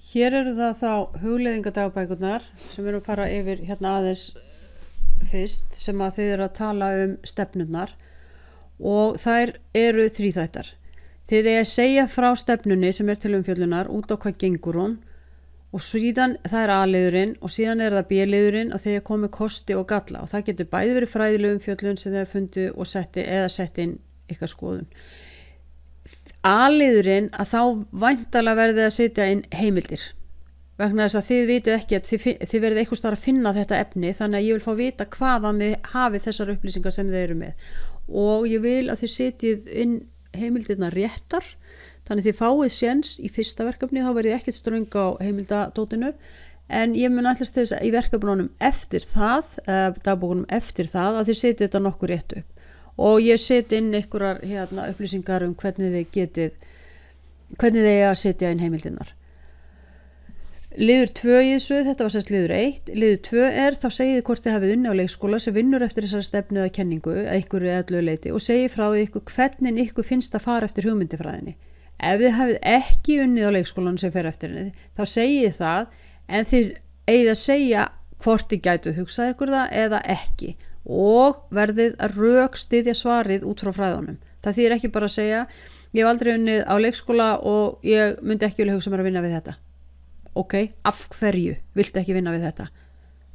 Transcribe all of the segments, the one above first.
Hér eru það þá hugleiðingadagbækurnar sem við erum að fara yfir hérna aðeins fyrst, sem að þið eru að tala stefnurnar, og þær eru þríþættar. Þið er að segja frá stefnunni sem til umfjöllunar út á hvað gengur hún, og síðan það A-liðurinn og síðan það B-liðurinn, og þeir komið kosti og galla, og það getur bæði verið fræðileg umfjöllun sem þeir fundu og sett inn eitthvað skoðun. A-liðurinn, að þá væntanlega verðið að setja inn heimildir, vegna þess að þið vitið ekki að þið verðið eitthvað staðar að finna þetta efni, þannig að ég vil fá vita hvaðan þið hafið þessar upplýsingar sem þið eru með, og ég vil að þið setjið inn heimildirna réttar, þannig þið fáið séns í fyrsta verkefni, þá verðið ekkert ströng á heimildadótinu, en ég mun ætlast þess að í verkefnunum eftir það, dagbókunum eftir það, að þið setjið þetta nokkuð rétt upp, og ég seti inn einhverjar upplýsingar hvernig þið að setja inn heimildirnar. Liður 2 í þessu, þetta var sérst liður 1. Liður 2 þá segið þið hvort þið hafið unni á leikskóla sem vinnur eftir þessari stefnu eða kenningu að einhverju eða öllu leyti, og segið frá ykkur hvernig ykkur finnst að fara eftir hugmyndafræðinni. Ef þið hafið ekki unnið á leikskólanum sem fer eftir henni, þá segið það, en þið eigið að segja hvort þið gætu hugsað ykkur það eða ekki, og verðið að rökstyðja svarið út frá fræðunum. Það þýðir ekki bara að segja, ég hef aldrei unnið á leikskóla og ég myndi ekki vilja hugsa mér að vinna við þetta. Ok, af hverju viltu ekki vinna við þetta?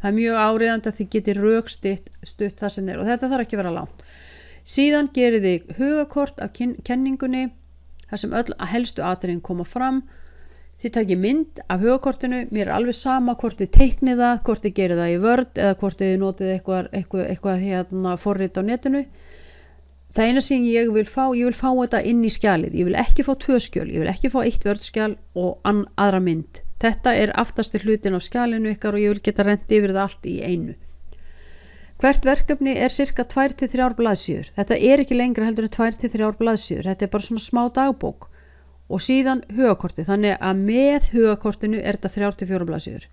Það mjög áríðandi að þið geti rökstutt það sem og þetta þarf ekki að vera langt. Síðan gerið þið hugakort af kenningunni, þar sem öll helstu atriðin koma fram. Þið takið mynd af hugakortinu, mér er alveg sama hvort þið teiknið það, hvort þið gerið það í Word eða hvort þið notið eitthvað forrit á netinu. Það eina sem ég vil fá þetta inn í skjalið. Ég vil ekki fá 2 skjöl, ég vil ekki fá 1 Word-skjal og aðra mynd. Þetta er aftasti hlutin af skjalinu ykkar og ég vil geta rent yfir það allt í einu. Hvert verkefni er cirka 2-3 blaðsíður. Þetta er ekki lengra heldur en 2-3 blaðsíður. Þetta er bara svona smá dagbók. Og síðan hugakortið. Þannig að með hugakortinu er þetta 3-4 blaðsíður.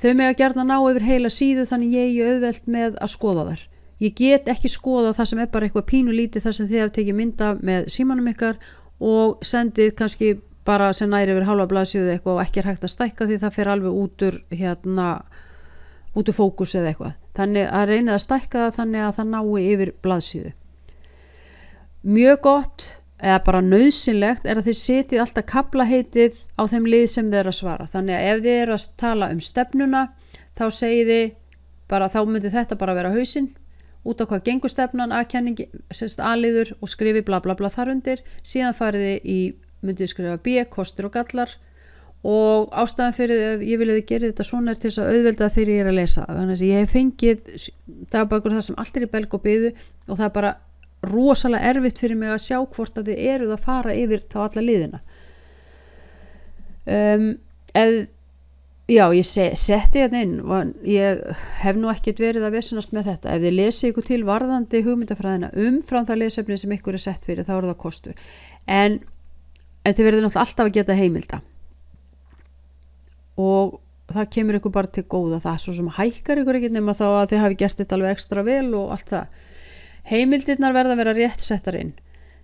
Þau mega gjarna ná yfir heila síðu, þannig ég er auðvelt með að skoða þær. Ég get ekki skoða það sem er bara eitthvað pínulítið þar sem þið hafið tekið mynda með símanum ykkar og sendið kannski bara sem næri yfir hálfa blaðsíðu eitthvað og ekki er hægt að stækka því það fer alveg út úr fókus eða eitthvað. Þannig að reynið að stækka það þannig að það nái yfir blaðsíðu. Mjög gott eða bara nauðsynlegt er að þið setjið alltaf kaflaheitið á þeim lið sem þið eru að svara. Þannig að ef þið eru að tala stefnuna, þá segið þið bara, þá myndi þetta bara vera hausinn, út á hvað gengur stefnan, A-kenning, A-liður og skrifið bla bla bla þar undir. Síðan farið þið í myndið skrifa B, kostir og gallar, og ástæðan fyrir ég vilja þið gera þetta svona til þess að auðvelda þegar ég er að lesa. Þannig að ég hef fengið dagbækur þar sem allt er í belg og byðu og það er bara rosalega erfitt fyrir mig að sjá hvort að þið eruð að fara yfir þá alla liðina. Já, ég setti þetta inn, ég hef nú ekkert verið að vesenast með þetta. Ef þið lesið ykkur til varðandi hugmyndafræðina umfram það lesefni sem ykkur er sett fyrir, þá er það kostur. En þið verðið náttúrulega alltaf að geta heimilda og það kemur ykkur bara til góða. Það svo sem hækkar ykkur ekkert nema þá að þið hafi gert þetta alveg ekstra vel og allt það. Heimildirnar verða að vera rétt settar inn.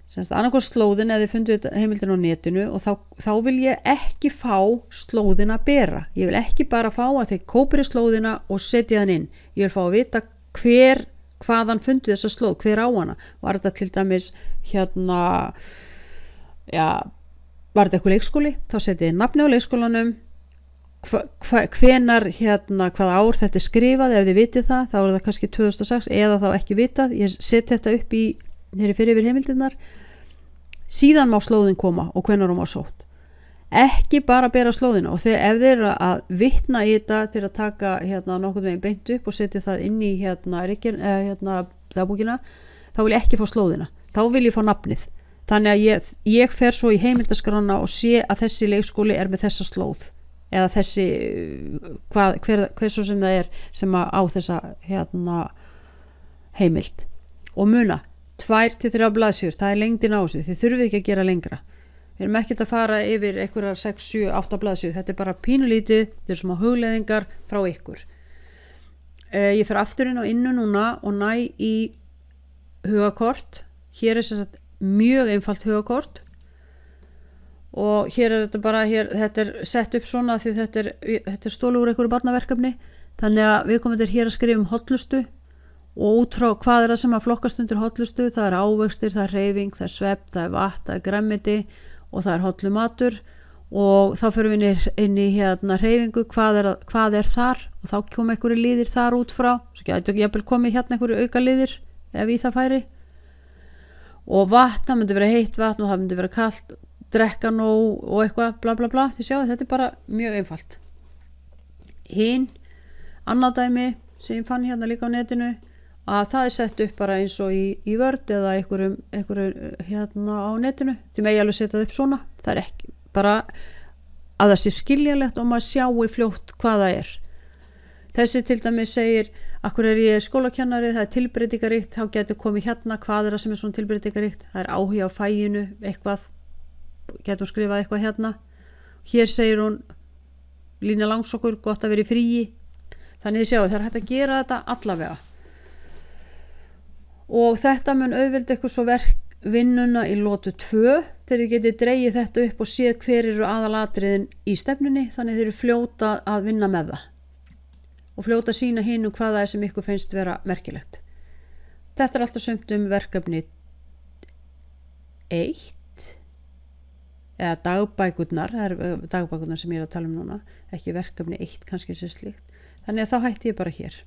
Annarkvæmt slóðin eða þið fundu heimildin á netinu og þá vil ég ekki fá slóðin að bera. Ég vil ekki bara fá að þið kópiri slóðina og setja hann inn. Ég vil fá að vita hvaðan fundu þessa slóð, hver á hana. Var þetta til dæmis var þetta eitthvað leikskóli, þá setið nafni á leikskólanum, hvenar hvaða ár þetta er skrifað. Ef þið vitið það, þá er það kannski 2006 eða þá ekki vitað. Ég seti þetta upp í fyrir yfir heimildirnar. Síðan má slóðin koma og hvenar hún var sótt. Ekki bara bera slóðina, og ef þið eru að vitna í þetta til að taka nokkurn veginn beint upp og setja það inn í dagbókina, þá vil ég ekki fá slóðina, þá vil ég fá nafnið. Þannig að ég fer svo í heimildaskrána og sé að þessi leikskóli er með þessa slóð eða þessi hver svo sem það er sem á þessa heimild. Og muna 2-3 blaðsíður, það er lengdin á þessu, þið þurfið ekki að gera lengra. Við erum ekkert að fara yfir einhverjar 6, 7, 8 blaðsíður, þetta er bara pínulítið, þetta er smá hugleiðingar frá ykkur. Ég fer aftur inn á innu núna og næ í hugakort. Hér er sem sagt mjög einfalt hugakort og hér er þetta bara þetta er sett upp svona því þetta er stólu úr einhverju barnaverkefni, þannig að við komum hér að skrifa hollustu og út frá hvað er það sem að flokkast undir hollustu. Það er ávextir, það er hreyfing, það er svefn, það er vatn, það er gremmiti og það er hollumatur, og þá fyrir við inn í hreyfingu, hvað er þar, og þá kom einhverju liðir þar út frá, svo gæti ekki jafnvel komið einhverju auka liðir ef í það færi. Og vatn, það myndi vera heitt vatn og það myndi vera kalt, drekka nóg og eitthvað bla bla bla. Þið sjáu, þetta er bara mjög einfalt. Annað dæmi sem ég fann líka á netinu, að það er sett upp bara eins og í Word eða einhverju á netinu. Þið megi alveg setja það upp svona. Það er ekki bara að það sé skiljanlegt og maður sjáu fljótt hvað það er. Þessi til dæmis segir, akkur er ég skólakennari, það er tilbreytingaríkt, þá getur komið hvað er það sem er svona tilbreytingaríkt. Það er áhuga á fæinu, eitthvað, getur skrifað eitthvað Hér segir hún, Lína Langsokkur, gott að vera í fríi. Þannig þið sjáu, það er hægt að gera þetta allavega. Og þetta mun auðvelda ykkur svo vinnuna í lotu 2, þegar þið getið dregið þetta upp og séð hver eru aðalatriðin í stefnunni, þannig þið eru fljóta að vinna með það og fljóta að sýna hinum hvað það er sem ykkur finnst vera merkilegt. Þetta er alltaf sumt verkefni 1 eða dagbækurnar, það er dagbækurnar sem ég er að tala núna, ekki verkefni 1 kannski sem slíkt. Þannig að þá hætti ég bara hér.